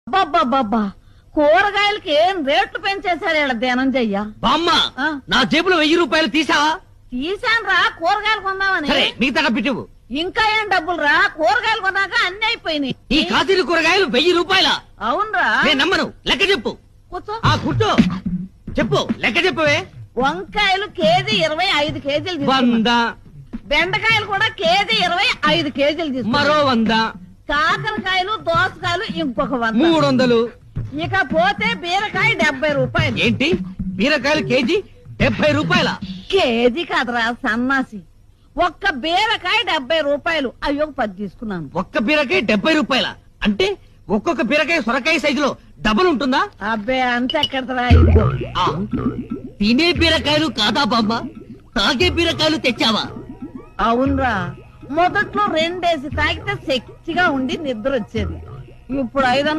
అబ్బబ్బబ్బబ్బా కూరగాయలకి ఏం రేట్లు పెంచేశారు ఇలా ధనంజయ్య. బామ్మ నా జేబులో 1000 రూపాయలు తీసావా? తీసాను రా కూరగాయలు కొందామని. సరే మిగతా డబ్బిటివు. ఇంకా ఏం డబ్బులు రా, కూరగాయలు కొన్నాక అన్ని అయిపోయినాయి. ఈ కాశీలు కూరగాయలు 1000 రూపాయల? అవునరా. నేను నమ్మను, లెక్క చెప్పు. కూర్చో. కూర్చో చెప్పు, లెక్క చెప్పవే. వంకాయలు కేజీ 25 కేజీలు తీసుకున్నా. 100. బెండకాయలు కూడా కేజీ 25 కేజీలు తీసుకున్నా. మరో 100. కాకరకాయలు దోసకాయలు ఇంకొక 100. 300. ఇక పోతే బీరకాయ 70 రూపాయలు. ఏంటి బీరకాయలు కేజీ 70 రూపాయల? కేజీ కాదురా సన్నాసి, ఒక్క బీరకాయ 70 రూపాయలు. అయ్యో 10 తీసుకున్నాను. ఒక్క బీరకాయ 70 రూపాయల అంటే ఒక్కొక్క బీరకాయ సొరకాయ సైజులో డబల్ ఉంటుందా? అబ్బే అంతెక్కడరా. తినే బీరకాయలు కాదా బామ్మ, తాగే బీరకాయలు తెచ్చావా? అవునరా, మొదట్లో 2 తాగితే శక్తిగా ఉండి నిద్ర వచ్చేది. ఇప్పుడు 5